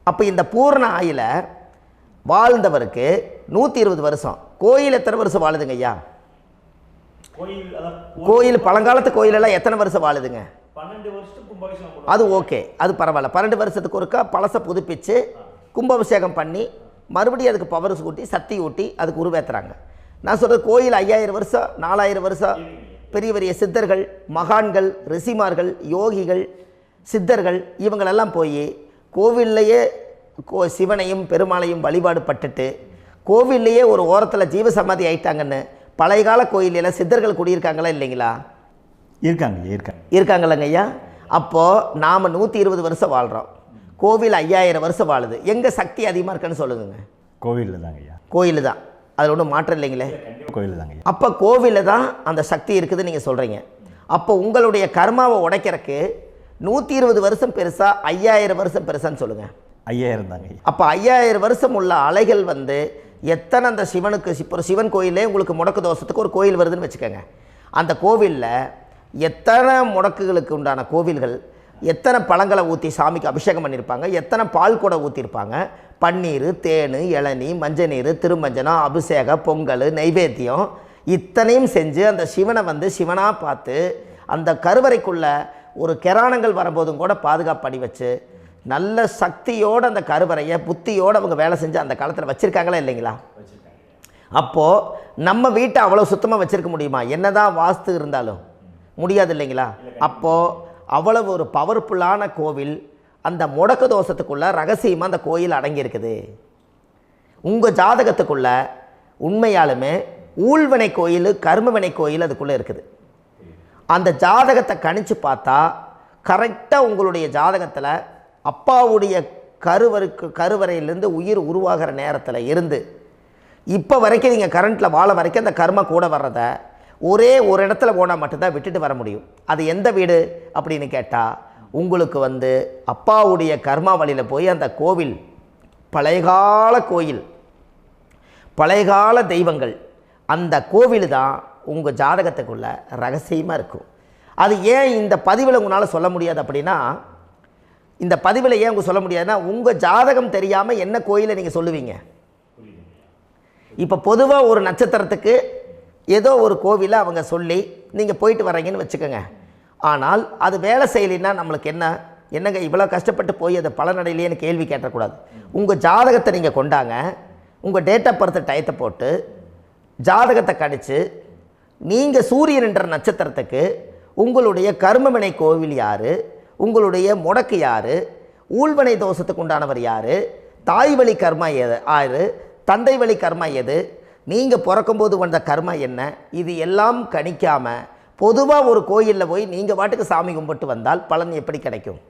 அப்போ இந்த பூரண ஆயில வாழ்ந்தவருக்கு 120 வருஷம். கோயில் எத்தனை வருஷம் வாழுதுங்க ஐயா? கோயில் பழங்காலத்து கோயிலெல்லாம் எத்தனை வருஷம் வாழுதுங்க? 12 வருஷத்துக்கு அது ஓகே, அது பரவாயில்ல. 12 வருஷத்துக்கு ஒருக்கா பழசை புதுப்பிச்சு கும்பாபிஷேகம் பண்ணி மறுபடியும் அதுக்கு பவர் ஊட்டி சக்தி ஊட்டி அதுக்கு உருவேற்றுறாங்க. நான் சொல்கிறது கோயில் 5000 வருஷம் 4000 வருஷம் பெரிய பெரிய சித்தர்கள், மகான்கள், ரிஷிமார்கள், யோகிகள், சித்தர்கள் இவங்களெல்லாம் போய் கோவில்லையே சிவனையும் பெருமாளையும் வழிபாடு பட்டுட்டு கோவில்லையே ஒரு ஓரத்தில் ஜீவசமாதி ஆயிட்டாங்கன்னு பழைய கால கோயிலில் சித்தர்கள் குடியிருக்காங்களா இல்லைங்களா? இருக்காங்களங்க ஐயா. அப்போது நாம் 120 வருஷம் வாழ்கிறோம், கோவில் 5000 வருஷம் வாழுது. எங்கே சக்தி அதிகமாக இருக்குன்னு சொல்லுங்க? கோவிலில் தாங்க ஐயா. கோயில் தான், அதில் ஒன்றும் மாற்றம் இல்லைங்களே. கோயில் தாங்க ஐயா. அப்போ கோவிலில் தான் அந்த சக்தி இருக்குது நீங்கள் சொல்கிறீங்க. அப்போ உங்களுடைய கர்மாவை உடைக்கிறதுக்கு 120 வருஷம் பெருசா 5000 வருஷம் பெருசான்னு சொல்லுங்கள்? 5000 தாங்க ஐயா. அப்போ 5000 வருஷம் உள்ள அலைகள் வந்து எத்தனை அந்த சிவனுக்கு இப்போ ஒரு சிவன் கோயிலே உங்களுக்கு முடக்கு தோஷத்துக்கு ஒரு கோயில் வருதுன்னு வச்சுக்கோங்க. அந்த கோவிலில் எத்தனை முடக்குகளுக்கு உண்டான கோவில்கள், எத்தனை பழங்களை ஊற்றி சாமிக்கு அபிஷேகம் பண்ணியிருப்பாங்க, எத்தனை பால் கூட ஊற்றிருப்பாங்க, பன்னீர், தேன், இளநீ, மஞ்சள் நீர், திருமஞ்சனம், அபிஷேகம், பொங்கல், நைவேத்தியம் இத்தனையும் செஞ்சு அந்த சிவனை வந்து சிவனாக பார்த்து அந்த கருவறைக்குள்ள ஒரு கிராணங்கள் வரும்போதும் கூட பாதுகாப்பு பண்ணி வச்சு நல்ல சக்தியோடு அந்த கருவறையை புத்தியோடு அவங்க வேலை செஞ்சு அந்த காலத்தில் வச்சுருக்காங்களா இல்லைங்களா? அப்போது நம்ம வீட்டை அவ்வளோ சுத்தமாக வச்சுருக்க முடியுமா? என்னதான் வாஸ்து இருந்தாலும் முடியாது இல்லைங்களா? அப்போது அவ்வளவு ஒரு பவர்ஃபுல்லான கோவில் அந்த முடக்கு தோஷத்துக்குள்ளே ரகசியமாக அந்த கோயில் அடங்கியிருக்குது. உங்கள் ஜாதகத்துக்குள்ளே உண்மையாலுமே ஊழ்வினை கோயில், கர்மவினை கோயில் அதுக்குள்ளே இருக்குது. அந்த ஜாதகத்தை கணிச்சு பார்த்தா கரெக்டாக உங்களுடைய ஜாதகத்தில் அப்பாவுடைய கருவறையிலேருந்து உயிர் உருவாகிற நேரத்தில் இருந்து இப்போ வரைக்கும் நீங்கள் கரண்ட்டில் வாழ வரைக்கும் அந்த கர்ம கூட வர்றதை ஒரே ஒரு இடத்துல போனால் மட்டும்தான் விட்டுட்டு வர முடியும். அது எந்த வீடு அப்படின்னு கேட்டால் உங்களுக்கு வந்து அப்பாவுடைய கர்மா வழியில் போய் அந்த கோவில் பழையகால கோயில், பழையகால தெய்வங்கள், அந்த கோவில் தான் உங்கள் ஜாதகத்துக்குள்ள ரகசியமாக இருக்கும். அது ஏன் இந்த பதிவில் உங்களால் சொல்ல முடியாது அப்படின்னா, இந்த பதிவில் ஏன் உங்க சொல்ல முடியாதுன்னா உங்கள் ஜாதகம் தெரியாமல் என்ன கோயிலை நீங்கள் சொல்லுவீங்க? இப்போ பொதுவாக ஒரு நட்சத்திரத்துக்கு ஏதோ ஒரு கோவிலை அவங்க சொல்லி நீங்கள் போயிட்டு வரீங்கன்னு வச்சுக்கோங்க. ஆனால் அது வேலை செய்யலைன்னா நம்மளுக்கு என்னங்க இவ்வளோ கஷ்டப்பட்டு போய் அதை பலனடையிலேன்னு கேள்வி கேட்டக்கூடாது. உங்கள் ஜாதகத்தை நீங்கள் கொண்டாங்க, உங்கள் டேட் ஆஃப் பர்த் டயத்தை போட்டு ஜாதகத்தை கணிச்சு நீங்கள் சூரியன் என்ற நட்சத்திரத்துக்கு உங்களுடைய கர்மவினை கோவில் யார், உங்களுடைய முடக்கு யார், ஊழ்வினை தோஷத்துக்கு உண்டானவர் யார், தாய் வழி கர்மா யார், தந்தை வழி கர்மா எது, நீங்கள் பிறக்கும்போது வந்த கர்மா என்ன, இது எல்லாம் கணிக்காமல் பொதுவாக ஒரு கோயிலில் போய் நீங்கள் பாட்டுக்கு சாமி கும்பிட்டு வந்தால் பலன் எப்படி கிடைக்கும்?